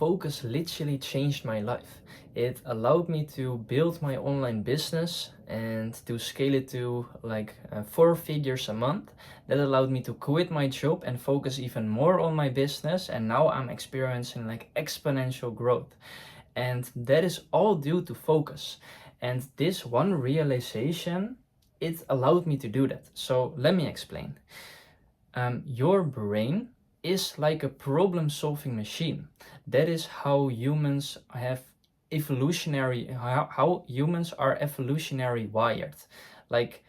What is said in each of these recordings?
focus literally changed my life. It allowed me to build my online business and to scale it to like 4 figures a month. That allowed me to quit my job and focus even more on my business, and now I'm experiencing like exponential growth. And that is all due to focus. And this one realization, it allowed me to do that. So let me explain. Your brain is like a problem-solving machine. That is how humans have how humans are evolutionary wired. Like,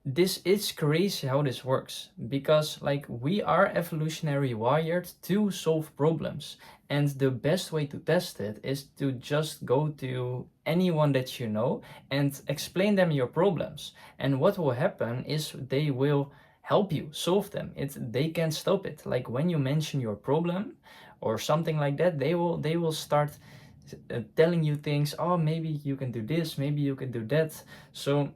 this is crazy how this works, because like we are evolutionary wired to solve problems, and the best way to test it is to just go to anyone that you know and explain them your problems, and what will happen is they will help you solve them. They can't stop it. Like when you mention your problem or something like that, they will start telling you things. Oh, maybe you can do this, maybe you can do that. So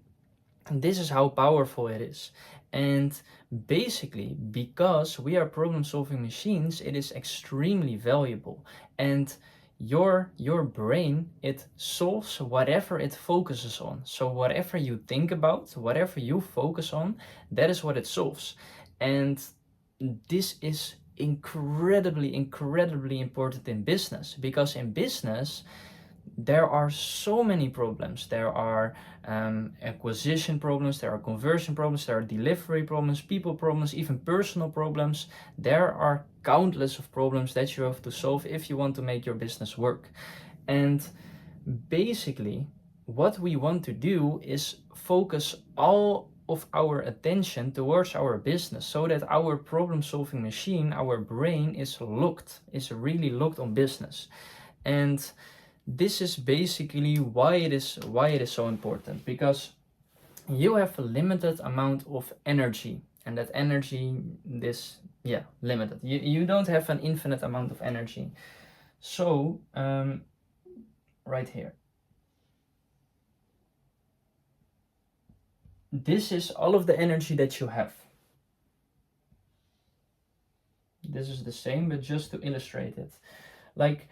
this is how powerful it is. And basically, because we are problem-solving machines, it is extremely valuable. And your brain, it solves whatever it focuses on. So whatever you think about, whatever you focus on, that is what it solves. And this is incredibly important in business, because in business there are so many problems. There are acquisition problems, there are conversion problems, there are delivery problems, people problems, even personal problems. There are countless of problems that you have to solve if you want to make your business work. And basically, what we want to do is focus all of our attention towards our business, so that our problem-solving machine, our brain, is really locked on business. And this is basically why it is so important, because you have a limited amount of energy, and that energy is limited. You don't have an infinite amount of energy. So right here, this is all of the energy that you have. This is the same, but just to illustrate it. Like,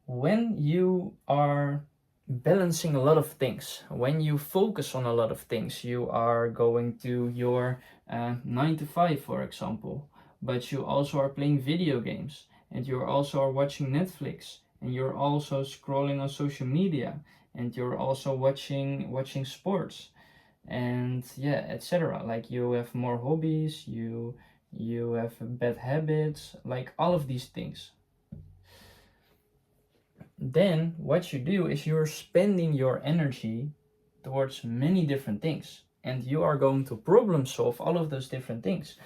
when you are balancing a lot of things, when you focus on a lot of things, you are going to your 9 to 5, for example, but you also are playing video games, and you also are watching Netflix, and you're also scrolling on social media, and you're also watching sports, and etc. Like, you have more hobbies, you have bad habits, like all of these things. Then what you do is you're spending your energy towards many different things, and you are going to problem solve all of those different things.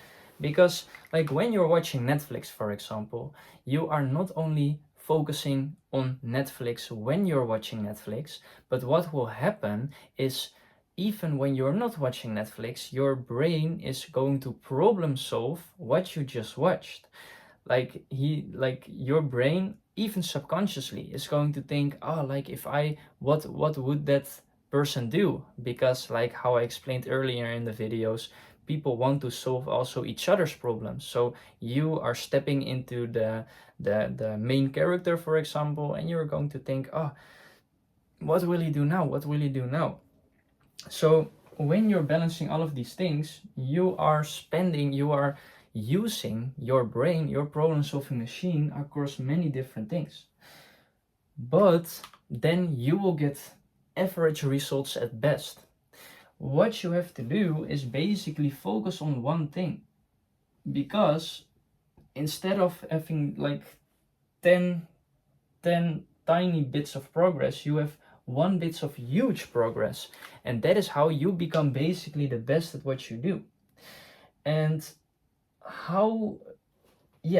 Because like when you're watching Netflix, for example, you are not only focusing on Netflix when you're watching Netflix, but what will happen is, even when you're not watching Netflix, your brain is going to problem solve what you just watched. Like your brain, even subconsciously, is going to think, oh, like what would that person do? Because like how I explained earlier in the videos, people want to solve also each other's problems. So you are stepping into the main character, for example, and you're going to think, oh, what will he do now? What will he do now? So when you're balancing all of these things, you are using your brain, your problem-solving machine, across many different things. But then you will get average results at best. What you have to do is basically focus on one thing. Because instead of having like 10 tiny bits of progress, you have 1 bit of huge progress. And that is how you become basically the best at what you do. And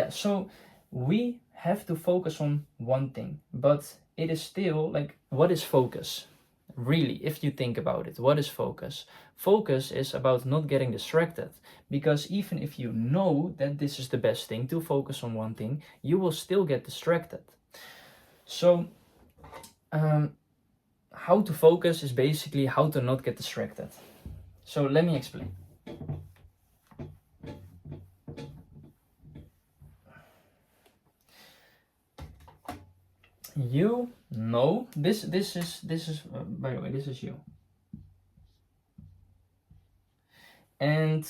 so we have to focus on one thing, but it is still like, what is focus? Really, if you think about it, what is focus? Focus is about not getting distracted, because even if you know that this is the best thing, to focus on one thing, you will still get distracted. So how to focus is basically how to not get distracted. So let me explain. you know this is by the way, this is you, and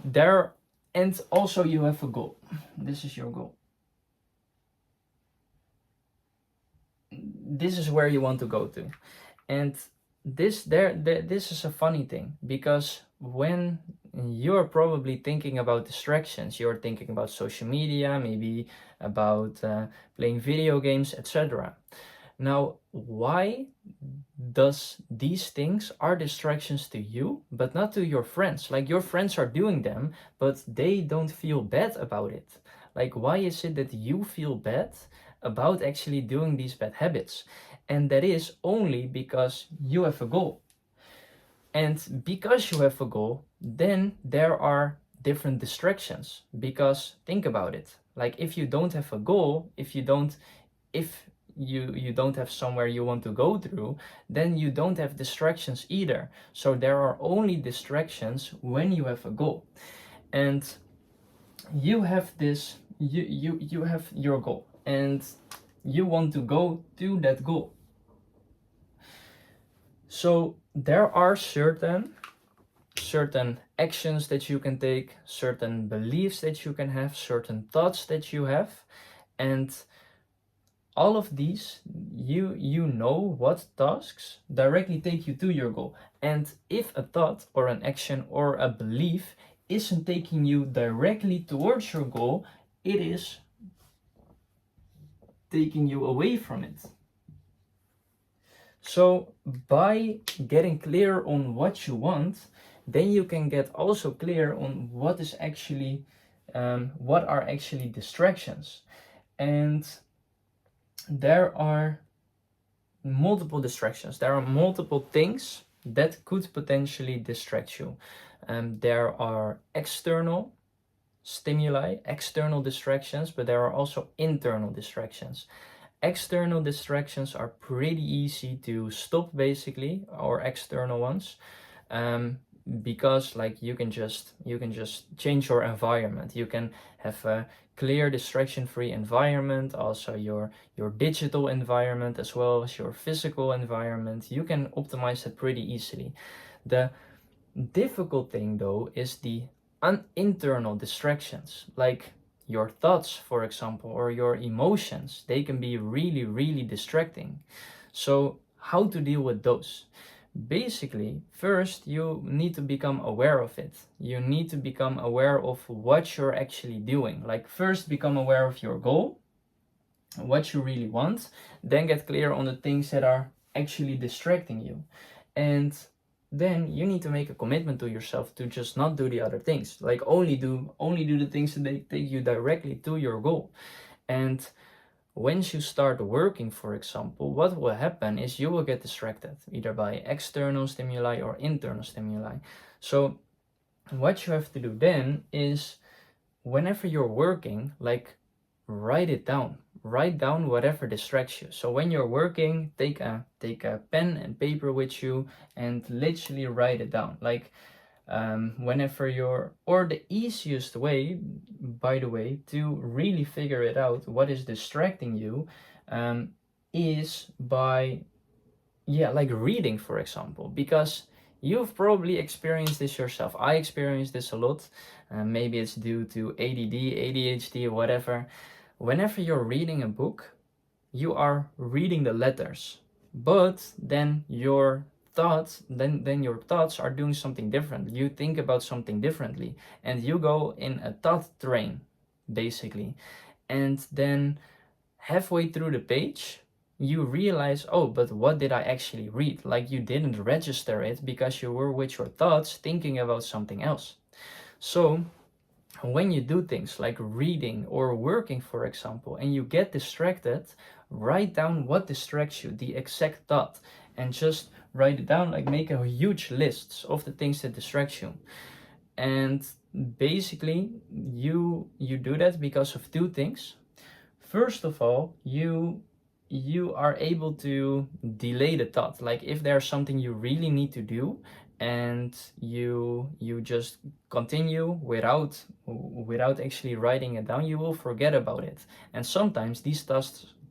there, and also you have a goal. This is your goal. This is where you want to go to. And this is a funny thing, because when you're probably thinking about distractions, you're thinking about social media, maybe about playing video games, etc. Now, why does these things are distractions to you but not to your friends? Like, your friends are doing them but they don't feel bad about it. Like, why is it that you feel bad about actually doing these bad habits? And that is only because you have a goal. And because you have a goal, then there are different distractions. Because think about it, like, if you don't have a goal, if you don't have somewhere you want to go through, then you don't have distractions either. So there are only distractions when you have a goal. And you have this, you have your goal, and you want to go to that goal. So there are certain actions that you can take, certain beliefs that you can have, certain thoughts that you have, and all of these, you know what tasks directly take you to your goal. And if a thought or an action or a belief isn't taking you directly towards your goal, it is taking you away from it. So by getting clear on what you want, then you can get also clear on what is actually what are actually distractions. And there are multiple distractions. There are multiple things that could potentially distract you. There are external stimuli, external distractions, but there are also internal distractions. External distractions are pretty easy to stop, basically, or external ones, because like you can just change your environment. You can have a clear distraction-free environment, also your digital environment as well as your physical environment. You can optimize it pretty easily. The difficult thing though is the internal distractions, like your thoughts, for example, or your emotions. They can be really, really distracting. So how to deal with those? Basically, first you need to become aware of it. You need to become aware of what you're actually doing. Like, first become aware of your goal, what you really want, then get clear on the things that are actually distracting you. And then you need to make a commitment to yourself to just not do the other things. Like, only do the things that they take you directly to your goal. And once you start working, for example, what will happen is you will get distracted either by external stimuli or internal stimuli. So what you have to do then is, whenever you're working, like, write it down. Write down whatever distracts you. So when you're working, take a pen and paper with you and literally write it down. Like, whenever you're, or the easiest way, by the way, to really figure it out, what is distracting you, is by, like, reading, for example, because you've probably experienced this yourself. I experienced this a lot. Maybe it's due to ADD, ADHD, or whatever. Whenever you're reading a book, you are reading the letters, but then your thoughts are doing something different. You think about something differently, and you go in a thought train, basically. And then halfway through the page, you realize, oh, but what did I actually read? Like, you didn't register it because you were with your thoughts thinking about something else. So when you do things like reading or working, for example, and you get distracted, write down what distracts you, the exact thought, and just write it down. Like, make a huge list of the things that distract you. And basically you do that because of two things. First of all, you are able to delay the thought. Like, if there's something you really need to do and you just continue without actually writing it down, you will forget about it. And sometimes these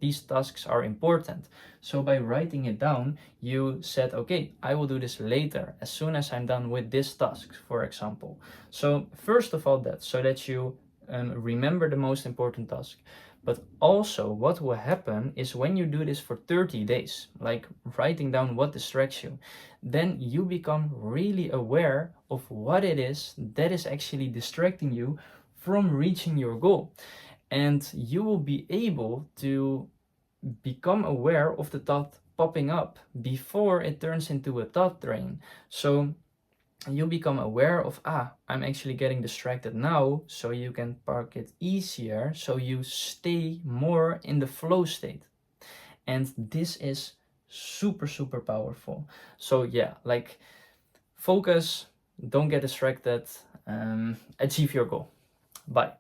these tasks are important. So by writing it down, you said, okay, I will do this later, as soon as I'm done with this task, for example. So first of all that, so that you remember the most important task. But also what will happen is when you do this for 30 days, like writing down what distracts you, then you become really aware of what it is that is actually distracting you from reaching your goal. And you will be able to become aware of the thought popping up before it turns into a thought train. So you become aware of, I'm actually getting distracted now, so you can park it easier, so you stay more in the flow state. And this is super, super powerful. So yeah, like focus, don't get distracted, achieve your goal. Bye.